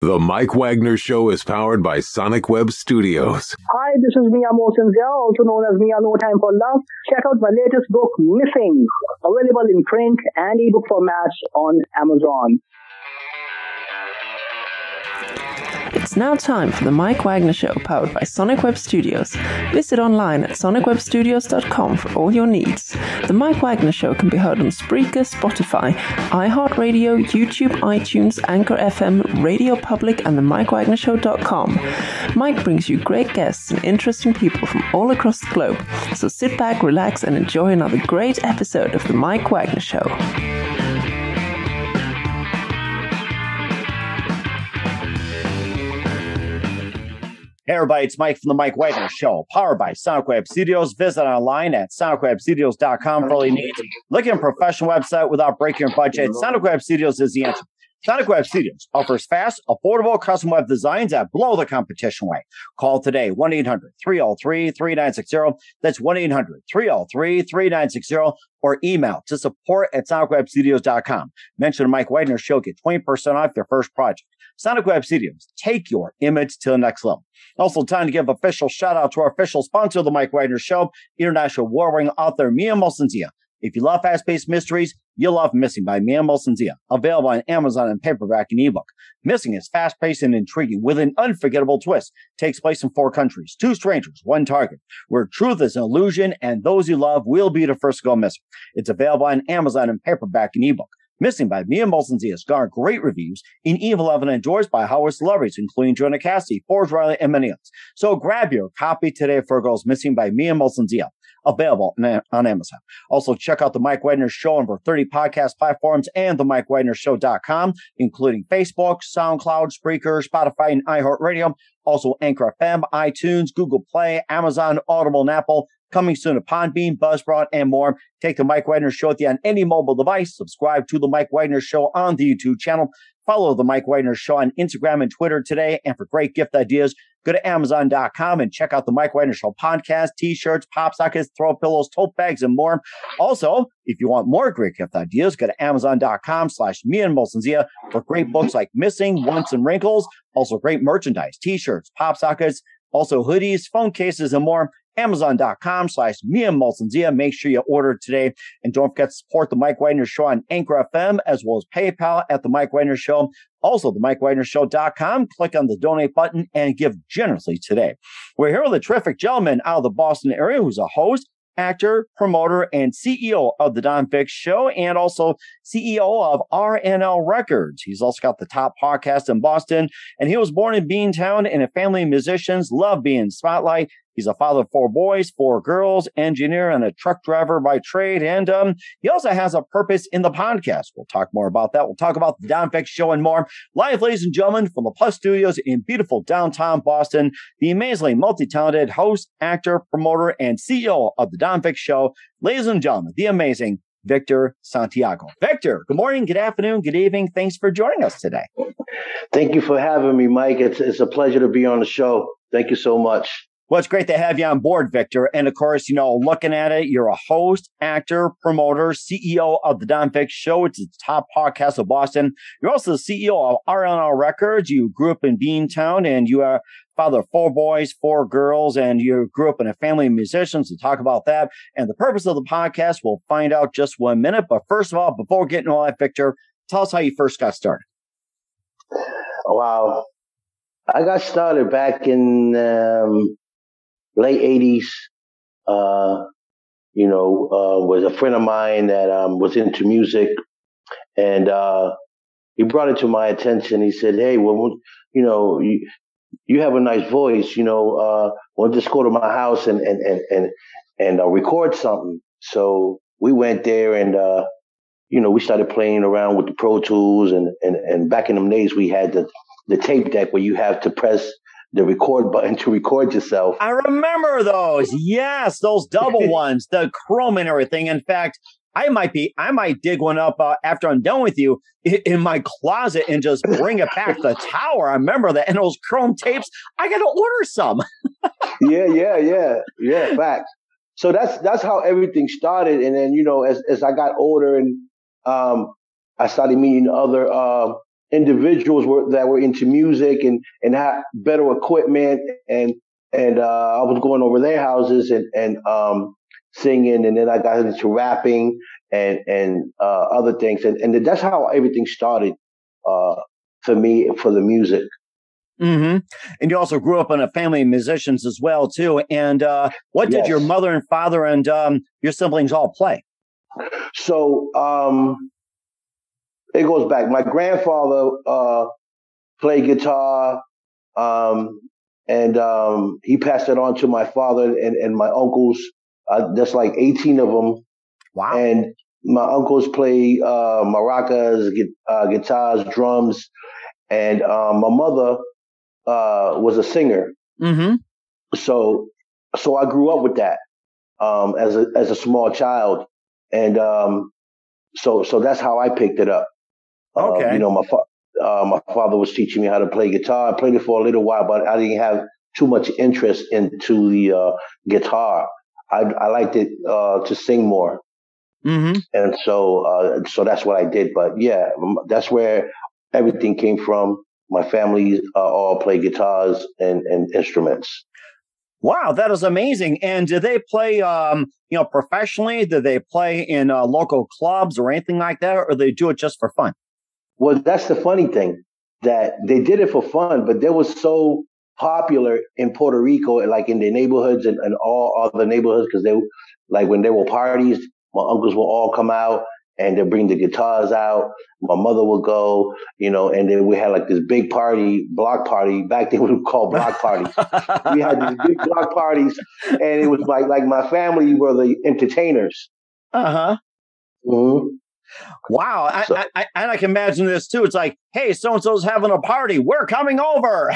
The Mike Wagner Show is powered by Sonic Web Studios. Hi, this is Mia Mosensia, also known as Mia No Time for Love. Check out my latest book, Missing, available in print and ebook formats on Amazon. It's now time for the Mike Wagner Show, powered by Sonic Web Studios. Visit online at sonicwebstudios.com for all your needs. The Mike Wagner Show can be heard on Spreaker, Spotify, iHeartradio, YouTube, iTunes, Anchor FM, Radio Public, and the mikewagnershow.com. Mike brings you great guests and interesting people from all across the globe. So sit back, relax, and enjoy another great episode of the Mike Wagner Show. Hey everybody, it's Mike from the Mike Wagner Show, powered by Sonic Web Studios. Visit online at sonicwebstudios.com for all you need. Looking at a professional website without breaking your budget, Sonic Web Studios is the answer. Sonic Web Studios offers fast, affordable custom web designs that blow the competition away. Call today, 1-800-303-3960. That's 1-800-303-3960. Or email to support@sonicwebstudios.com. Mention the Mike Wagner Show, get 20% off your first project. Sonic Web Studios, take your image to the next level. Also, time to give official shout out to our official sponsor of the Mike Wagner Show, international war-winning author Mia Mosensia. If you love fast-paced mysteries, you'll love Missing by Mia Mosensia, available on Amazon in paperback and ebook. Missing is fast-paced and intriguing with an unforgettable twist. Takes place in 4 countries, 2 strangers, 1 target, where truth is an illusion and those you love will be the first to go missing. It's available on Amazon in paperback and ebook. Missing by Mia Mosensia has garnered great reviews in Evil Evan endorsed by Howard celebrities, including Jonah Cassidy, Forrest Riley, and many others. So grab your copy today for Girls Missing by Mia Mosensia, available on Amazon. Also, check out the Mike Wagner Show on over 30 podcast platforms and the mikewagnershow.com, including Facebook, SoundCloud, Spreaker, Spotify, and iHeartradio. Also, Anchor FM, iTunes, Google Play, Amazon, Audible, and Apple. Coming soon to Podbean, Buzzsprout, and more. Take the Mike Wagner Show with you on any mobile device. Subscribe to the Mike Wagner Show on the YouTube channel. Follow the Mike Wagner Show on Instagram and Twitter today. And for great gift ideas, go to Amazon.com and check out the Mike Wagner Show podcast, t-shirts, pop sockets, throw pillows, tote bags, and more. Also, if you want more great gift ideas, go to Amazon.com/MiaMosensia for great books like Missing, Once, and Wrinkles. Also, great merchandise, t-shirts, pop sockets, also hoodies, phone cases, and more. Amazon.com/Mia Mosensia. Make sure you order today. And don't forget to support the Mike Wagner Show on Anchor FM, as well as PayPal at the Mike Wagner Show. Also, the mikewagnershow.com. Click on the donate button and give generously today. We're here with a terrific gentleman out of the Boston area who's a host, actor, promoter, and CEO of the Don Vic Show, and also CEO of RNL Records. He's also got the top podcast in Boston, and he was born in Beantown in a family of musicians, love being in the spotlight. He's a father of 4 boys, 4 girls, engineer, and a truck driver by trade. And he also has a purpose in the podcast. We'll talk more about that. We'll talk about the Don Vic Show and more. Live, ladies and gentlemen, from the Plus Studios in beautiful downtown Boston, the amazingly multi-talented host, actor, promoter, and CEO of the Don Vic Show. Ladies and gentlemen, the amazing Victor Santiago. Victor, good morning, good afternoon, good evening. Thanks for joining us today. Thank you for having me, Mike. It's a pleasure to be on the show. Thank you so much. Well, it's great to have you on board, Victor. And of course, you know, looking at it, you're a host, actor, promoter, CEO of the Don Vic Show. It's the top podcast of Boston. You're also the CEO of RNL Records. You grew up in Beantown, and you are father of 4 boys, 4 girls, and you grew up in a family of musicians. We'll talk about that. And the purpose of the podcast, we'll find out just 1 minute. But first of all, before getting to all that, Victor, tell us how you first got started. Wow. I got started back in late 80s, was a friend of mine that was into music, and he brought it to my attention. He said, "Hey, well, you have a nice voice. Well, just go to my house and record something." So we went there, and we started playing around with the Pro Tools, and back in them days we had the tape deck where you have to press the record button to record yourself. I remember those. Yes, those double ones, the chrome and everything. In fact, I might dig one up after I'm done with you in my closet and just bring it back to the tower. I remember that. And those chrome tapes, I got to order some. Yeah. Fact. So that's how everything started. And then, as I got older and I started meeting other individuals that were into music and had better equipment, and I was going over their houses and singing, and then I got into rapping and other things, and that's how everything started for me for the music. Mm-hmm. And you also grew up in a family of musicians as well, too. And what did your mother and father and your siblings all play? So it goes back. My grandfather played guitar, and he passed it on to my father and my uncles. There's like 18 of them. Wow. And my uncles play maracas, guitars, drums, and my mother was a singer. Mm-hmm. So I grew up with that as a small child, and so that's how I picked it up. Okay. My father was teaching me how to play guitar. I played it for a little while, but I didn't have too much interest into the guitar. I liked it to sing more. Mm-hmm. And so that's what I did. But yeah, that's where everything came from. My family all play guitars and instruments. Wow, that is amazing. And do they play, professionally? Do they play in local clubs or anything like that, or they do it just for fun? Well, that's the funny thing, that they did it for fun, but they were so popular in Puerto Rico, like in the neighborhoods and all other neighborhoods, because they, like when there were parties, my uncles will all come out and they'll bring the guitars out. My mother would go, and then we had like this big party, block party. Back then we would call block parties. We had these big block parties, and it was like my family were the entertainers. Uh-huh. Mm-hmm. Wow. I can imagine this too. It's like, hey, so-and-so's having a party. We're coming over.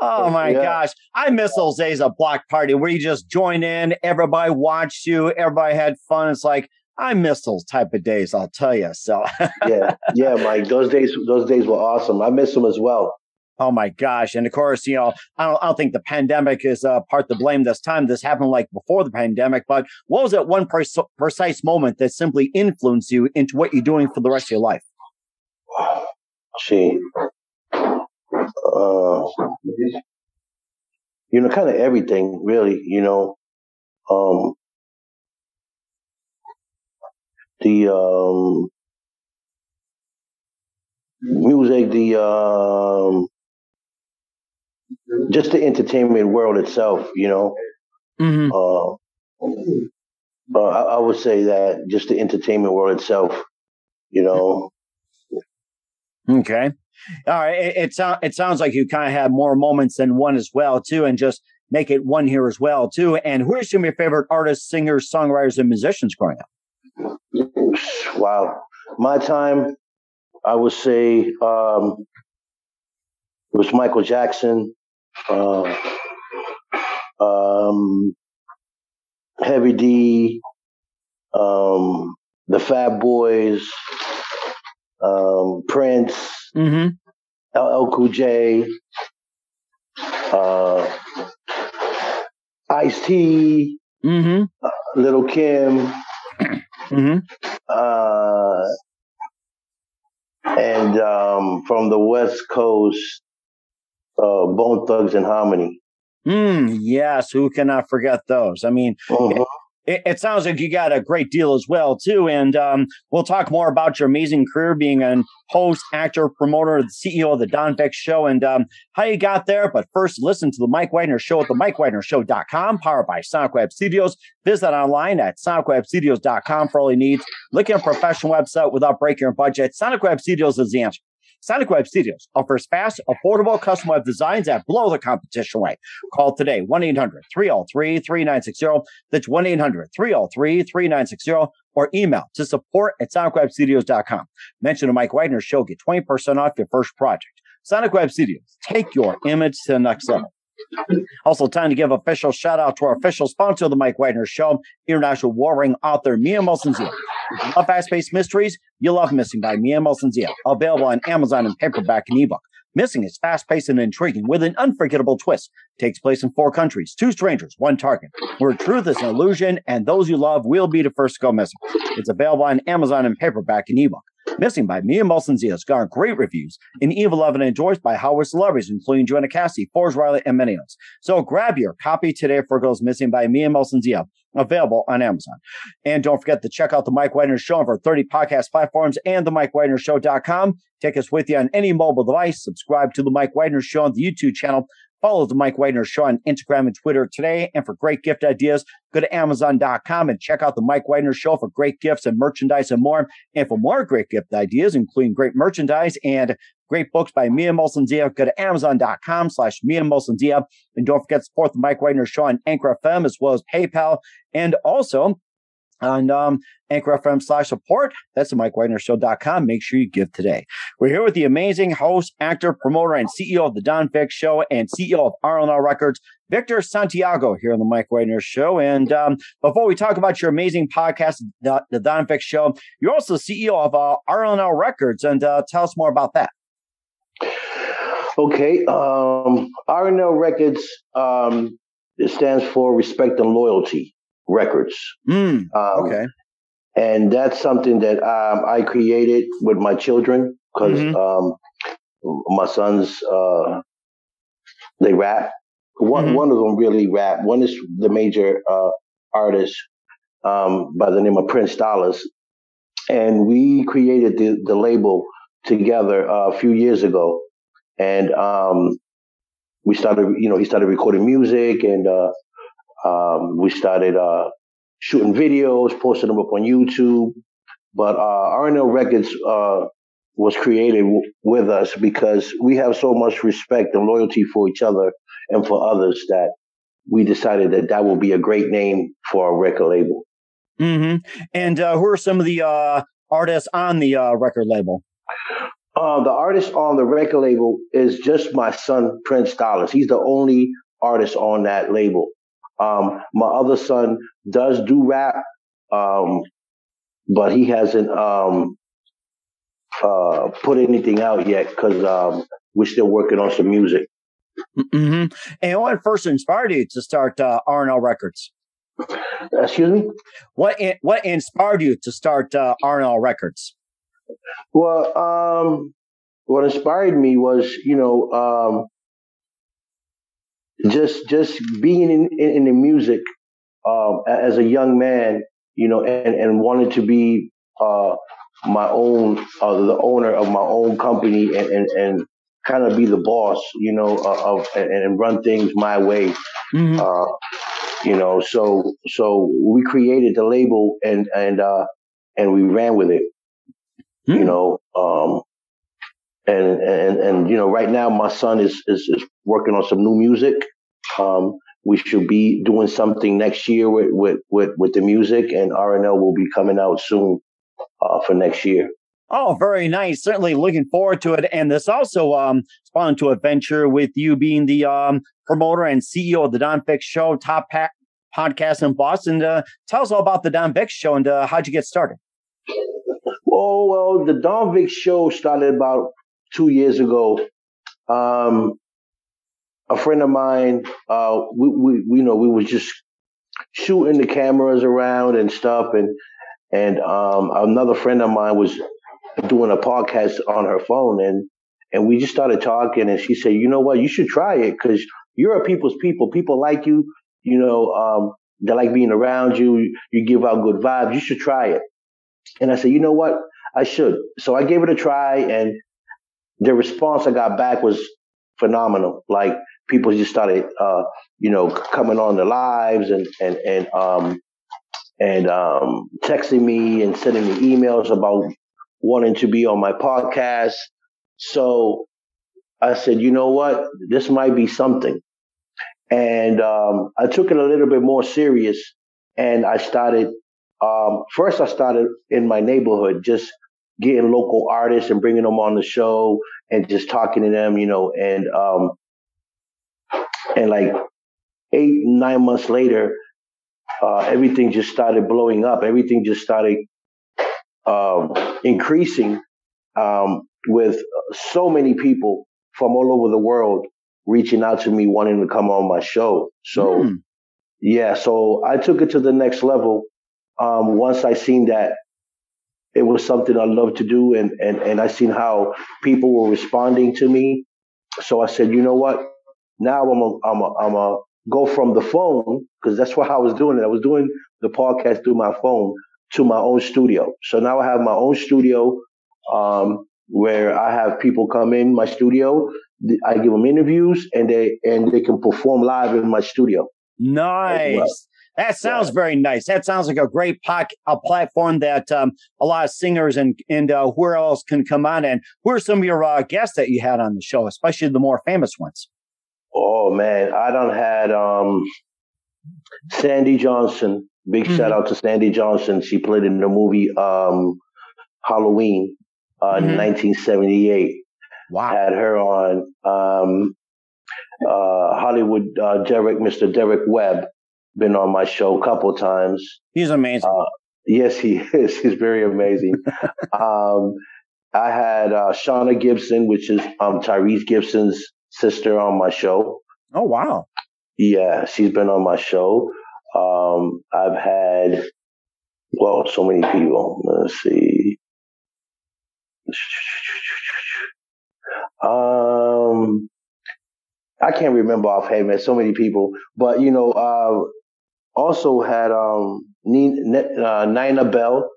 Oh my gosh. I miss those days of block party where you just join in, everybody watched you, everybody had fun. It's like, I miss those type of days, I'll tell you. So yeah, Mike, those days were awesome. I miss them as well. Oh my gosh. And of course, I don't think the pandemic is part to blame this time. This happened like before the pandemic, but what was that one precise moment that simply influenced you into what you're doing for the rest of your life? Gee, kind of everything really, the music, just the entertainment world itself, Mm-hmm. I would say that just the entertainment world itself, Okay. All right. It sounds like you kind of had more moments than one as well, too, and just make it one here as well, too. And who are some of your favorite artists, singers, songwriters, and musicians growing up? Wow. My time, I would say it was Michael Jackson, Heavy D, the Fat Boys, Prince, mm-hmm. LL Cool J, Ice-T, mm-hmm. Little Kim, mm-hmm. And from the West Coast, Bone Thugs and Harmony. Yes, who cannot forget those? I mean, it sounds like you got a great deal as well, too. And we'll talk more about your amazing career being a host, actor, promoter, the CEO of the Don Vic Show, and how you got there. But first, listen to the Mike Wagner Show at themikewagnershow.com, powered by Sonic Web Studios. Visit online at sonicwebstudios.com for all your needs. Look at a professional website without breaking your budget. Sonic Web Studios is the answer. Sonic Web Studios offers fast, affordable custom web designs that blow the competition away. Call today, 1-800-303-3960. That's 1-800-303-3960. Or email to support@sonicwebstudios.com. Mention the Mike Wagner Show. Get 20% off your first project. Sonic Web Studios. Take your image to the next level. Also, time to give official shout out to our official sponsor of the Mike Wagner Show, international warring author Mia Molson-Zia. Love fast-paced mysteries? You'll love Missing by Mia Molson-Zia. Available on Amazon in paperback and ebook. Missing is fast-paced and intriguing with an unforgettable twist. Takes place in 4 countries, 2 strangers, 1 target, where truth is an illusion and those you love will be the first to go missing. It's available on Amazon in paperback and ebook. Missing by Mia Molson-Zia has garnered great reviews and even loved and enjoyed by Howard celebrities, including Joanna Cassidy, Forrest Riley, and many others. So grab your copy today for Goes Missing by Mia Molson-Zia, available on Amazon. And don't forget to check out the Mike Wagner Show on over 30 podcast platforms and the mikewagnershow.com. Take us with you on any mobile device. Subscribe to the Mike Wagner Show on the YouTube channel. Follow the Mike Wagner Show on Instagram and Twitter today. And for great gift ideas, go to Amazon.com and check out the Mike Wagner Show for great gifts and merchandise and more. And for more great gift ideas, including great merchandise and great books by Mia Molson-Zia, go to Amazon.com/Mia Molson-Zia. And don't forget to support the Mike Wagner Show on Anchor FM as well as PayPal. And also on Anchor FM/support. That's the mikewagnershow.com. Make sure you give today. We're here with the amazing host, actor, promoter, and CEO of the Don Vic Show and CEO of RNL Records, Victor Santiago, here on the Mike Wagner Show. And before we talk about your amazing podcast, the Don Vic Show, you're also CEO of RNL Records. And tell us more about that. Okay. RNL Records, it stands for Respect and Loyalty Records. Okay. And that's something that I created with my children because my sons, they rap. One of them really rap. One is the major artist by the name of Prince Dollars. And we created the label together a few years ago. And we started, he started recording music and we started shooting videos, posting them up on YouTube. But RNL Records was created with us because we have so much respect and loyalty for each other and for others that we decided that will be a great name for our record label. And who are some of the artists on the record label? The artist on the record label is just my son, Prince Dollars. He's the only artist on that label. My other son does do rap, but he hasn't put anything out yet because we're still working on some music. And what first inspired you to start RNL Records? Excuse me? What inspired you to start RNL Records? Well, what inspired me was, just being in the music as a young man, and wanted to be my own, the owner of my own company and kind of be the boss, and run things my way. So we created the label and we ran with it. Right now my son is working on some new music. We should be doing something next year with the music, and RNL will be coming out soon for next year. Oh, very nice. Certainly looking forward to it. And this also spawned to a venture with you being the promoter and CEO of the Don Vic Show, top podcast in Boston. Tell us all about the Don Vic Show and how'd you get started? Well, the Don Vic Show started about 2 years ago. A friend of mine, we was just shooting the cameras around and stuff, and another friend of mine was doing a podcast on her phone, and we just started talking, and she said, "You know what? You should try it because you're a people's people. People like you. They like being around you. You give out good vibes. You should try it." And I said, "You know what? I should." So I gave it a try, and the response I got back was phenomenal. Like people just started, coming on the lives and texting me and sending me emails about wanting to be on my podcast. So I said, you know what? This might be something. And I took it a little bit more serious, and I started. First, I started in my neighborhood, just getting local artists and bringing them on the show and just talking to them, and like 8-9 months later, everything just started blowing up. Everything just started increasing with so many people from all over the world reaching out to me, wanting to come on my show. So, so I took it to the next level. Once I seen that it was something I loved to do, and I seen how people were responding to me. So I said, you know what? Now I'm a go from the phone, because that's what I was doing. I was doing the podcast through my phone to my own studio. So now I have my own studio, where I have people come in my studio. I give them interviews, and they can perform live in my studio. Nice. Well. That sounds very nice. That sounds like a great a platform that a lot of singers and where else can come on. And who are some of your guests that you had on the show, especially the more famous ones? Oh man, I done had Sandy Johnson. Big shout out to Sandy Johnson. She played in the movie Halloween in 1978. Wow. Had her on. Hollywood Mr. Derek Webb, been on my show a couple of times. He's amazing. Yes, he is. He's very amazing. I had Shauna Gibson, which is Tyrese Gibson's sister, on my show. Oh, wow. Yeah, she's been on my show. I've had, so many people. Let's see. I can't remember offhand, man. So many people. But, also had Nina Bell,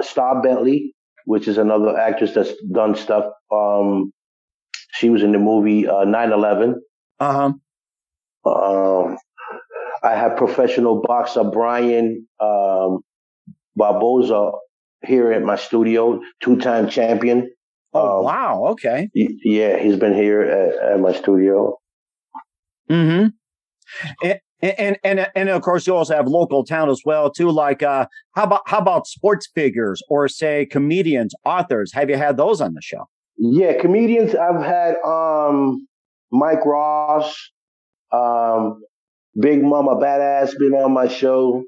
Star Bentley, which is another actress that's done stuff. She was in the movie 9/11. I have professional boxer Brian Barboza here at my studio, 2-time champion. Oh, wow. Okay. Yeah, he's been here at my studio. Mm-hmm. And of course, you also have local talent as well, too. Like, how about sports figures or, say, comedians, authors? Have you had those on the show? Yeah, comedians. I've had Mike Ross, Big Mama Badass been on my show.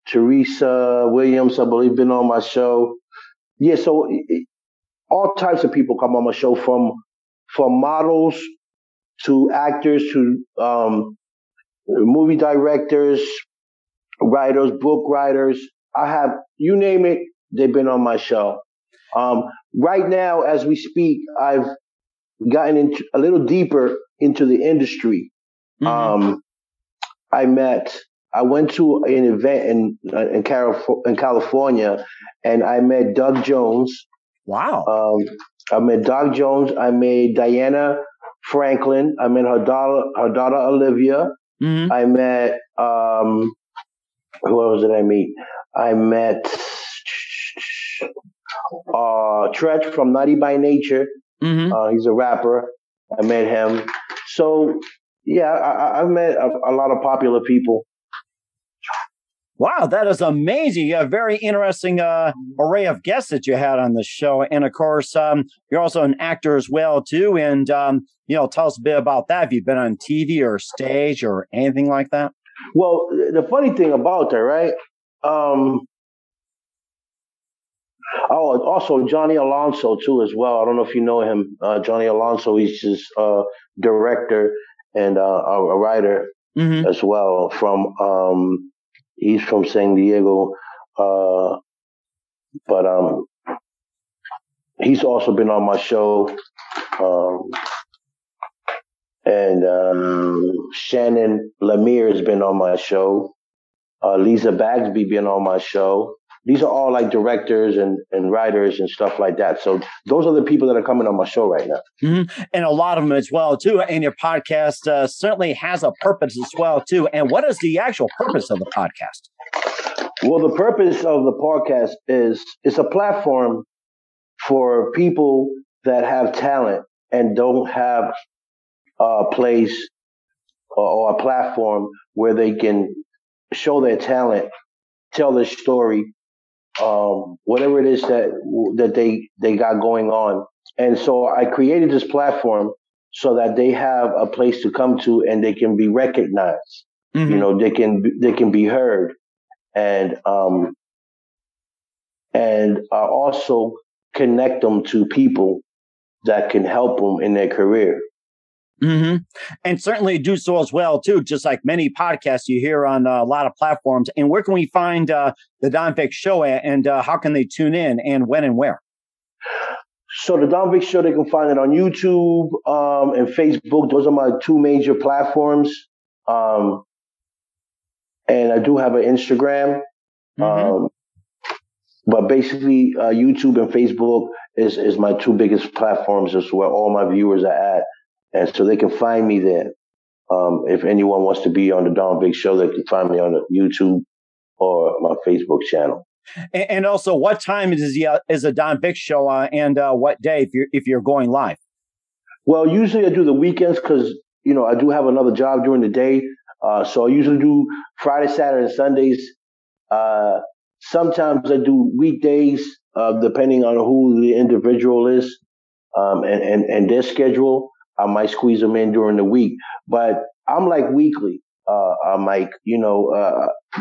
Teresa Williams, I believe, been on my show. Yeah, so all types of people come on my show, from models to actors to movie directors, writers, book writers. I have, you name it, they've been on my show. Right now, as we speak, I've gotten a little deeper into the industry. I went to an event in California, and I met Doug Jones. Wow. I met Doug Jones. I met Diana Franklin. I met her daughter Olivia. I met who else did I meet? I met Tretch from Naughty by Nature. He's a rapper. I met him. So yeah, I've met a lot of popular people. Wow, that is amazing. You have a very interesting array of guests that you had on the show. And of course, you're also an actor as well, too. And, tell us a bit about that. Have you been on TV or stage or anything like that? Well, the funny thing about that, right? Also Johnny Alonso, too, as well. I don't know if you know him. Johnny Alonso, he's just a director and a writer as well from... He's from San Diego, but he's also been on my show. And Shannon Lemire has been on my show. Lisa Bagsby been on my show. These are all like directors and writers and stuff like that. So those are the people that are coming on my show right now. And a lot of them as well, too. And your podcast certainly has a purpose as well, too. And what is the actual purpose of the podcast? Well, the purpose of the podcast is it's a platform for people that have talent and don't have a place or a platform where they can show their talent, tell their story, whatever it is that they got going on. And so I created this platform so that they have a place to come to and they can be recognized. They can be heard, and also connect them to people that can help them in their career. Mm-hmm. And certainly do so as well, too, just like many podcasts you hear on a lot of platforms. And where can we find the Don Vic Show and how can they tune in and when and where? So the Don Vic Show, they can find it on YouTube and Facebook. Those are my two major platforms. And I do have an Instagram. Mm-hmm. But basically, YouTube and Facebook is my two biggest platforms. Is where all my viewers are at. And so they can find me there. If anyone wants to be on the Don Vic Show, they can find me on the YouTube or my Facebook channel. And also, what time is a Don Vic Show and what day if you're going live? Well, usually I do the weekends because, I do have another job during the day. So I usually do Friday, Saturday, and Sundays. Sometimes I do weekdays, depending on who the individual is and their schedule. I might squeeze them in during the week. But I'm like weekly. Mike,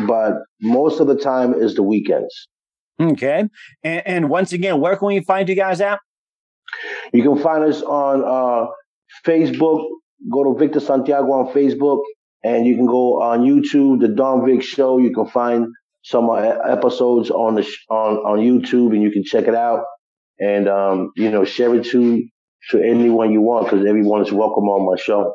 but most of the time is the weekends. Okay. And once again, where can we find you guys at? You can find us on Facebook. Go to Victor Santiago on Facebook, and you can go on YouTube, The Don Vic Show. You can find some episodes on YouTube, and you can check it out and, share it to anyone you want because everyone is welcome on my show.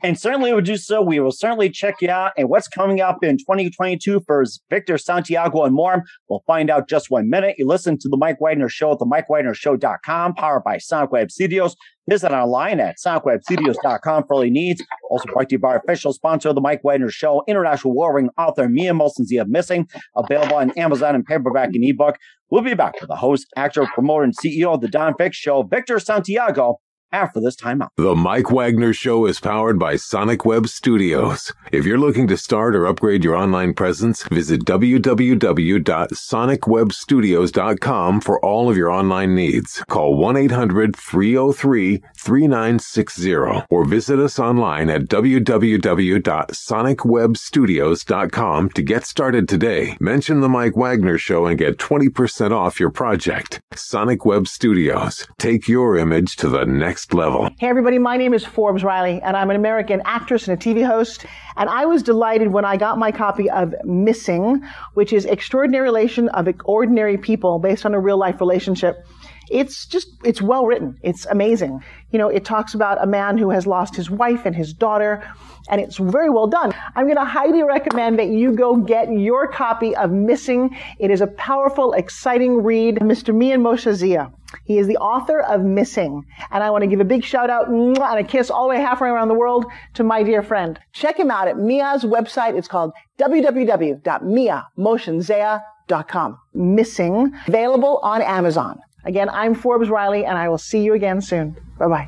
And certainly would do so. We will certainly check you out. And what's coming up in 2022 for Victor Santiago and more, we'll find out just 1 minute. You listen to the Mike Wagner Show at the mikewagnershow.com, powered by Sonic Web Studios. Visit online at sonicwebstudios.com for all your needs. Also brought to you by our official sponsor of the Mike Wagner Show, international war-ring author Mia Molson-Zia Missing, available on Amazon and paperback and ebook. We'll be back with the host, actor, promoter, and CEO of the Don Vic Show, Victor Santiago, after this time out. The Mike Wagner Show is powered by Sonic Web Studios. If you're looking to start or upgrade your online presence, visit www.sonicwebstudios.com for all of your online needs. Call 1-800-303-3960 or visit us online at www.sonicwebstudios.com to get started today. Mention the Mike Wagner Show and get 20% off your project. Sonic Web Studios. Take your image to the next level. Hey everybody, my name is Forbes Riley and I'm an American actress and a TV host, and I was delighted when I got my copy of Missing, which is Extraordinary Relation of Ordinary People based on a real life relationship. It's well written. It's amazing. It talks about a man who has lost his wife and his daughter, and it's very well done. I'm going to highly recommend that you go get your copy of Missing. It is a powerful, exciting read. Mr. Mian Moshe-Zia. He is the author of Missing. And I want to give a big shout out and a kiss all the way halfway around the world to my dear friend. Check him out at Mia's website. It's called www.miamoshenzea.com. Missing. Available on Amazon. Again, I'm Forbes Riley, and I will see you again soon. Bye-bye.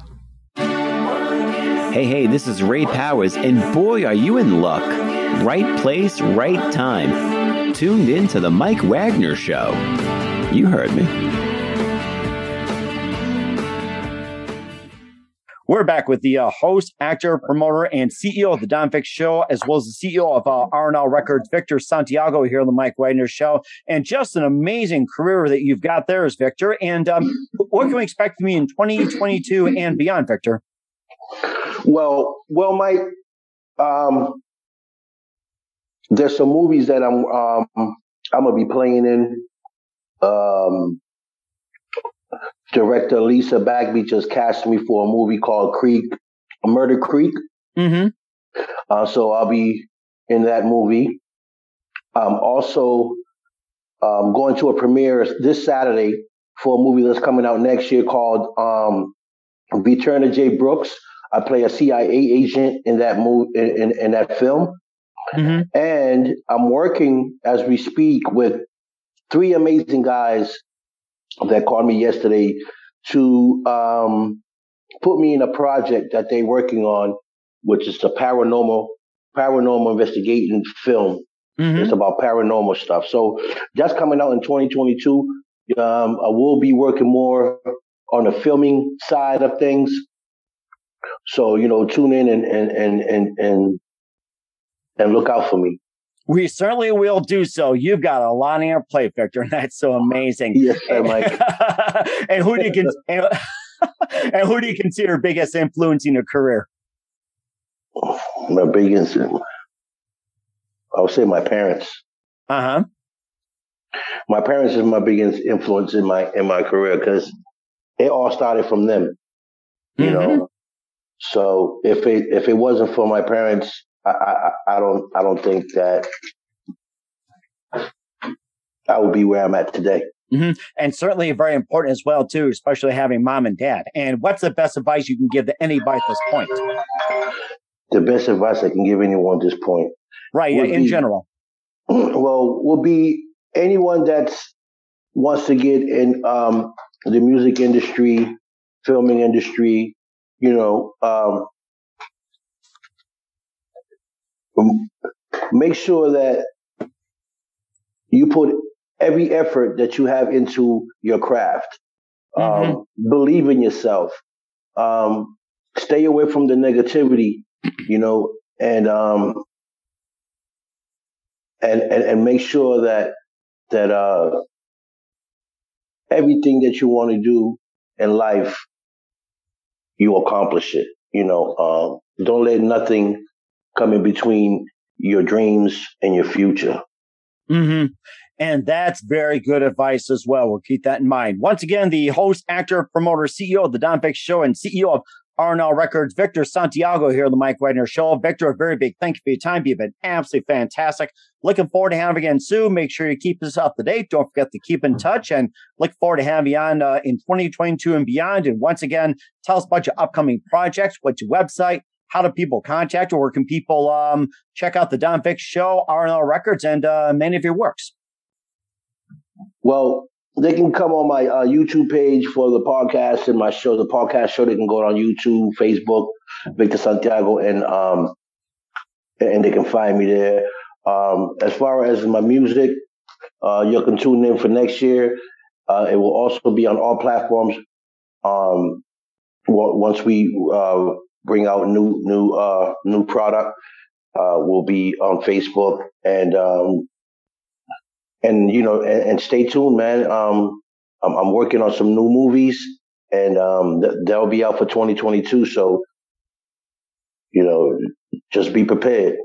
Hey, this is Ray Powers, and boy, are you in luck. Right place, right time. Tuned in to the Mike Wagner Show. You heard me. We're back with the host, actor, promoter, and CEO of the Don Vic Show, as well as the CEO of RNL Records, Victor Santiago, here on the Mike Wagner Show. And just an amazing career that you've got there, is Victor. And what can we expect from you in 2022 and beyond, Victor? Well, Mike, there's some movies that I'm gonna be playing in. Director Lisa Bagby just cast me for a movie called Murder Creek. Mm-hmm. So I'll be in that movie. Also going to a premiere this Saturday for a movie that's coming out next year called Return of J. Brooks. I play a CIA agent in that movie, in that film. Mm-hmm. And I'm working as we speak with three amazing guys that called me yesterday to put me in a project that they're working on, which is a paranormal investigating film. Mm-hmm. It's about paranormal stuff. So that's coming out in 2022. I will be working more on the filming side of things. So, tune in and look out for me. We certainly will do so. You've got a lot on your plate, Victor, and that's so amazing. Yes, Mike. And who do you consider biggest influence in your career? My biggest, I would say my parents. Uh-huh. My parents is my biggest influence in my career because it all started from them, you know. So if it wasn't for my parents, I don't think that I would be where I'm at today. And certainly very important as well too, especially having mom and dad. And what's the best advice you can give to anybody at this point? The best advice I can give anyone at this point, right? In general, well, will be anyone that wants to get in the music industry, filming industry, you know, make sure that you put every effort that you have into your craft. Believe in yourself. Stay away from the negativity, you know, and make sure that everything that you want to do in life, you accomplish it. You know, don't let nothing come in between your dreams and your future. And that's very good advice as well. We'll keep that in mind. Once again, the host, actor, promoter, CEO of the Don Vic Show and CEO of RNL Records, Victor Santiago here on the Mike Wagner Show. Victor, a very big thank you for your time. You've been absolutely fantastic. Looking forward to having you again soon. Make sure you keep us up to date. Don't forget to keep in touch and look forward to having you on in 2022 and beyond. And once again, tell us about your upcoming projects, what's your website, how do people contact you, or can people check out the Don Vic Show, RNL Records, and many of your works? Well, they can come on my YouTube page for the podcast and my show, the podcast show. They can go on YouTube, Facebook, Victor Santiago, and they can find me there. As far as my music, you can tune in for next year. It will also be on all platforms. Once we bring out new product, we'll be on Facebook and you know, and stay tuned, man. I'm working on some new movies, and they'll be out for 2022. So, you know, just be prepared.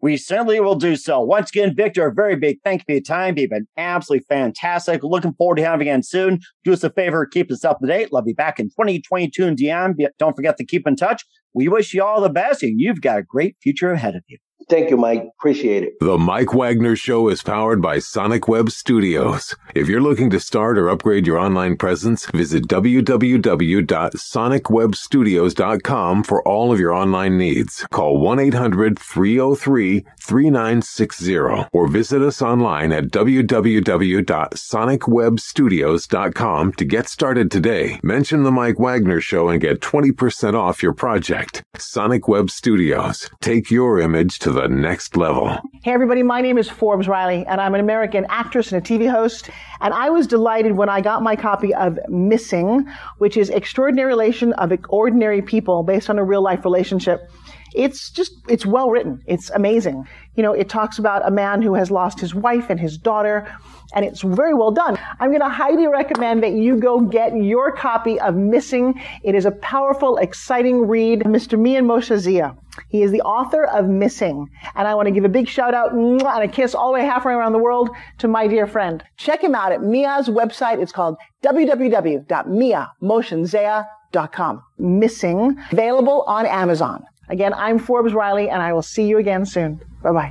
We certainly will do so. Once again, Victor, a very big thank you for your time. You've been absolutely fantastic. Looking forward to having you again soon. Do us a favor, keep us up to date. Love you back in 2022 and beyond. Don't forget to keep in touch. We wish you all the best, and you've got a great future ahead of you. Thank you, Mike. Appreciate it. The Mike Wagner Show is powered by Sonic Web Studios. If you're looking to start or upgrade your online presence, visit www.sonicwebstudios.com for all of your online needs. Call 1-800-303-3960 or visit us online at www.sonicwebstudios.com to get started today. Mention the Mike Wagner Show and get 20% off your project. Sonic Web Studios. Take your image to the next level. Hey everybody, my name is Forbes Riley, and I'm an American actress and a TV host. And I was delighted when I got my copy of Missing, which is Extraordinary Relation of Ordinary People based on a real life relationship. It's well written. It's amazing. You know, it talks about a man who has lost his wife and his daughter, and it's very well done. I'm going to highly recommend that you go get your copy of Missing. It is a powerful, exciting read. Mr. Mian Moshe Zia. He is the author of Missing. And I want to give a big shout out and a kiss all the way halfway around the world to my dear friend. Check him out at Mia's website. It's called www.miamotionsea.com. Missing. Available on Amazon. Again, I'm Forbes Riley, and I will see you again soon. Bye-bye.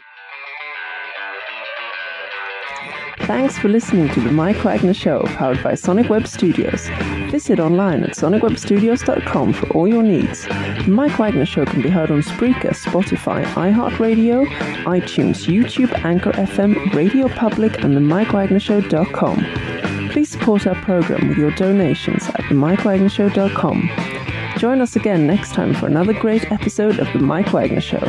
Thanks for listening to The Mike Wagner Show, powered by Sonic Web Studios. Visit online at sonicwebstudios.com for all your needs. The Mike Wagner Show can be heard on Spreaker, Spotify, iHeartradio, iTunes, YouTube, anchorfm, Radio Public, and themikewagnershow.com. Please support our program with your donations at themikewagnershow.com. Join us again next time for another great episode of The Mike Wagner Show.